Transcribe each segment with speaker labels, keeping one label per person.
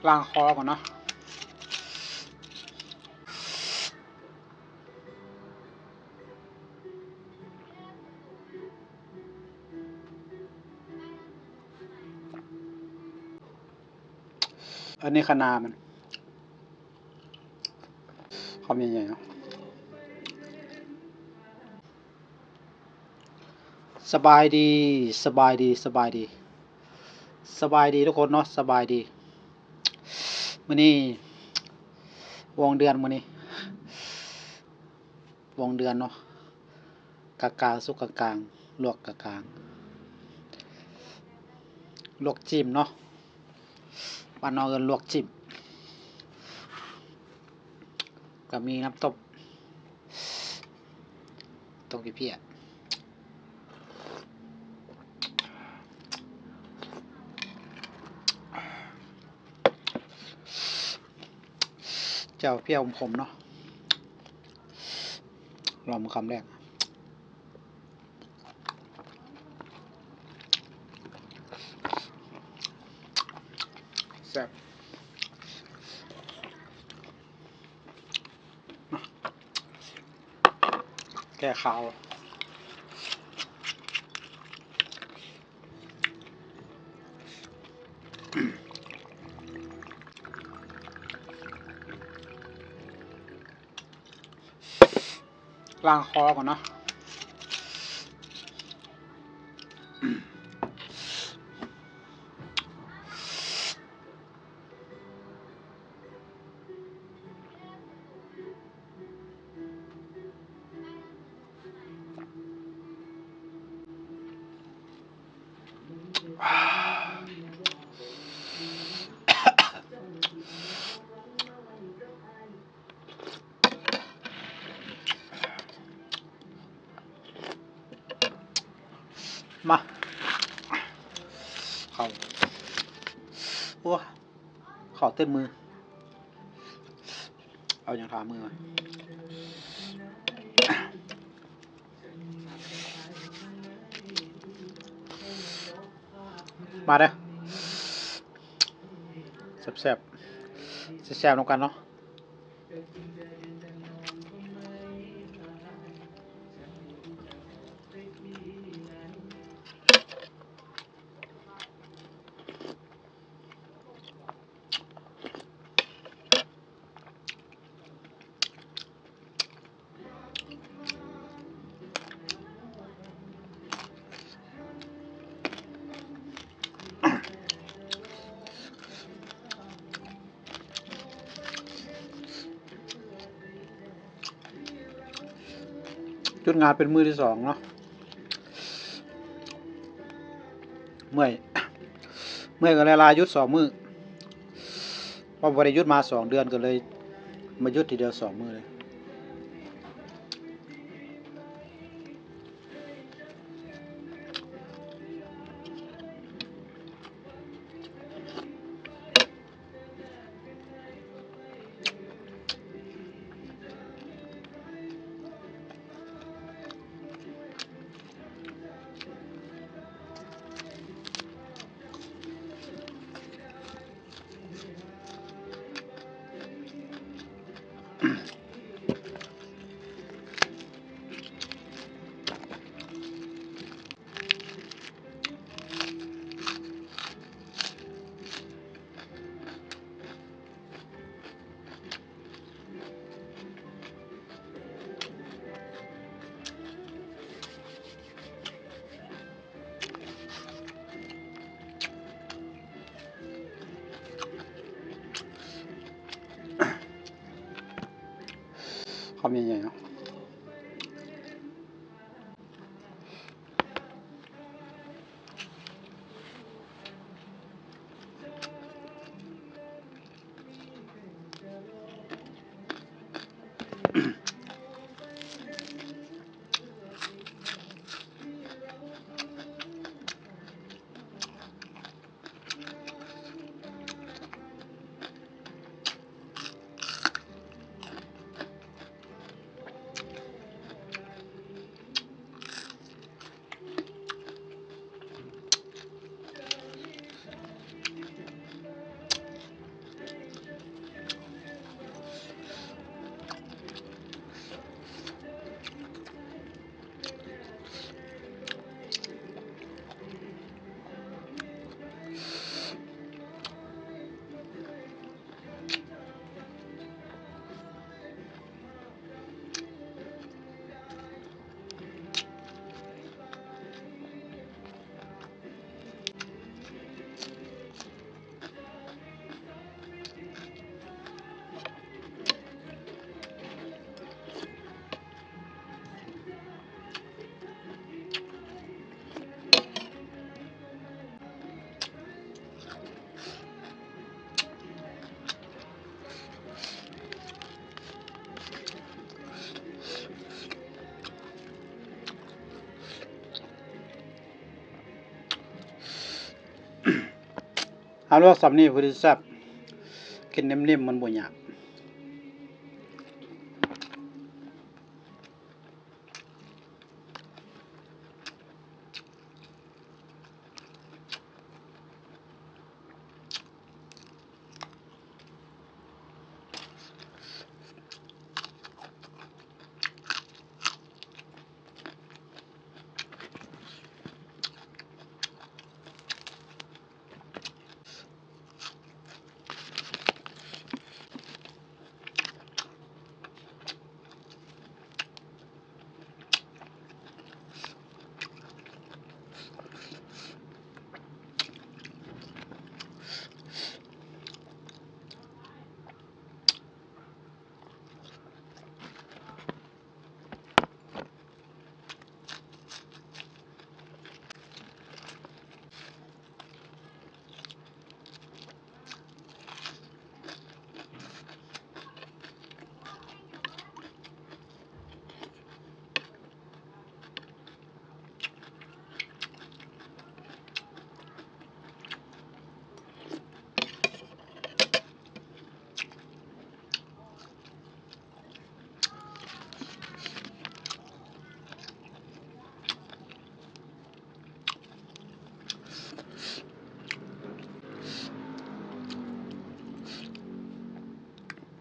Speaker 1: ล้างคอก่อนเนาะอันนี้คะน้ามันคำใหญ่ๆเนาะสบายดีสบายดีสบายดีสบายดีทุกคนเนาะสบายดีมื้อนี้วงเดือนมื้อนี้วงเดือนเนาะกลางๆสุกกลางๆลวกกลางๆลวกจิ้มเนาะบ้านนอกเอิ้นลวกจิ้มก็มีน้ำตกตกอีเพียเจ้าเพี้ยวขมๆเนาะลองคำแรกแซ่บแก้ขาวล้างคอก่อนเนาะมาเข้าโอ้เข้าเต้นมือเอาอย่างทามือมาเด้อแซ่บๆแซ่บๆลงกันเนาะจุดงานเป็นมือที่สองเนาะเมื่อยเมื่อยก็เลยลาหยุด2 มื้อเพราะบ่ได้หยุดมา2 เดือนก็เลยมาหยุดทีเดียว2 มื้อเลยคำใหญ่ๆเนาะ เอาลวกสำนี่พอดีแซ่บกินนิ่มๆมันบ่ยาก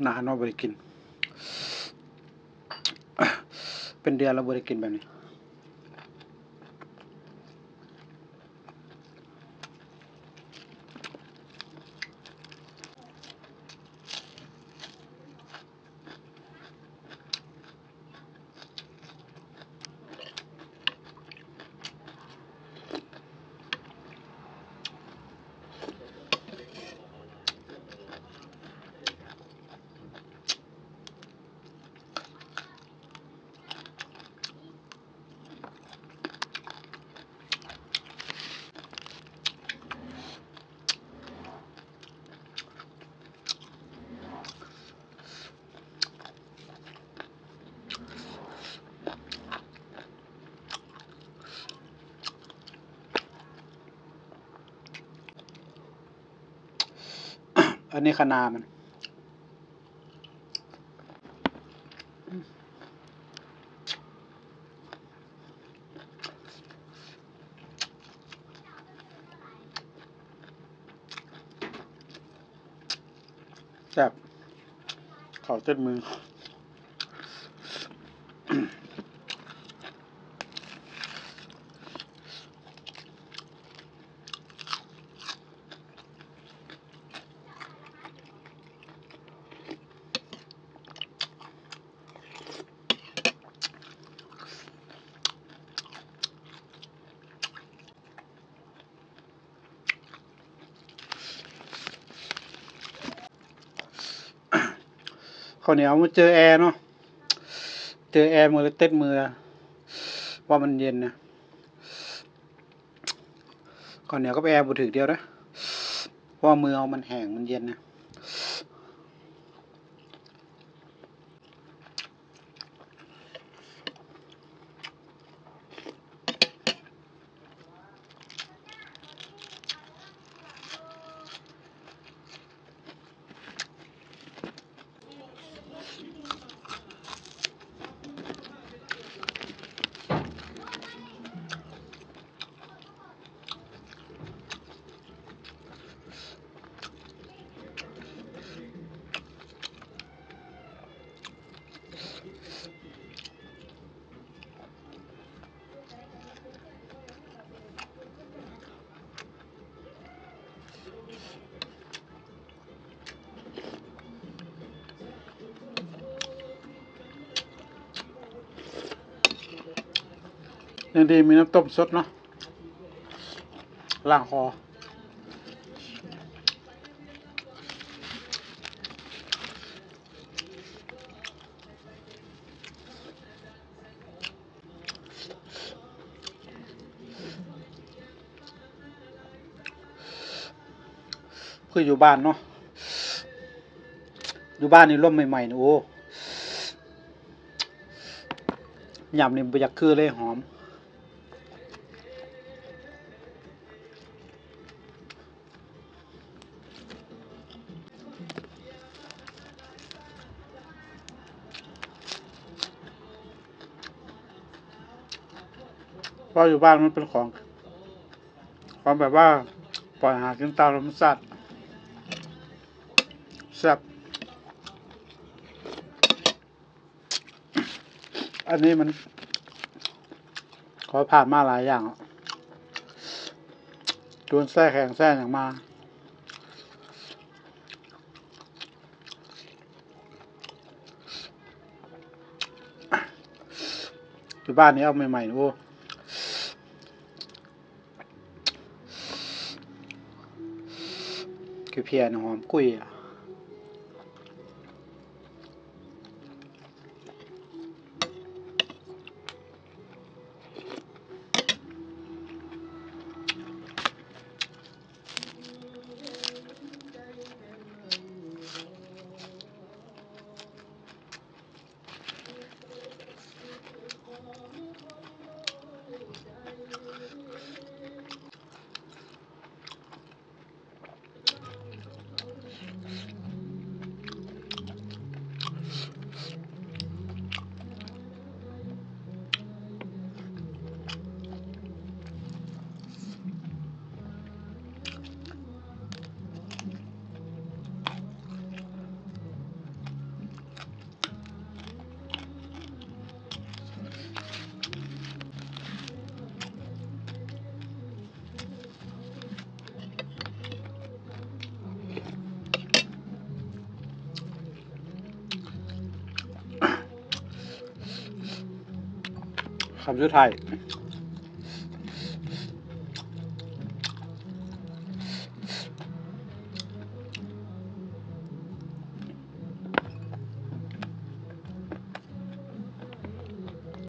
Speaker 1: นานเราบ่ได้กินเป็นเดือนเราบ่ได้กินแบบนี้อันนี้คะน้ามันแซ่บข้าวเต้นมือข้าวเหนียวมาเจอแอร์เนาะเจอแอร์มือเลยเต้นมือว่ามันเย็นนะข้าวเหนียวกับแอร์บ่ถึกเดียวนะเพราะว่ามือเอามันแห้งมันเย็นนะยังดีมีน้ำต้มสดเนาะล้างคอคืออยู่บ้านเนาะอยู่บ้านนี่ร่มใหม่ๆนี่โอ้ยำนี่บ่อยากคือเลยหอม เพราะอยู่บ้านมันเป็นของแบบว่าปล่อยหากินตามธรรมชาติแซ่บอันนี้มันขอผ่านมาหลายอย่างโดนแทรกแข่งแทรกอย่างมาอยู่บ้านนี้เอาใหม่ๆดูคือเพียนหอมกุ้ยคำสุดท้าย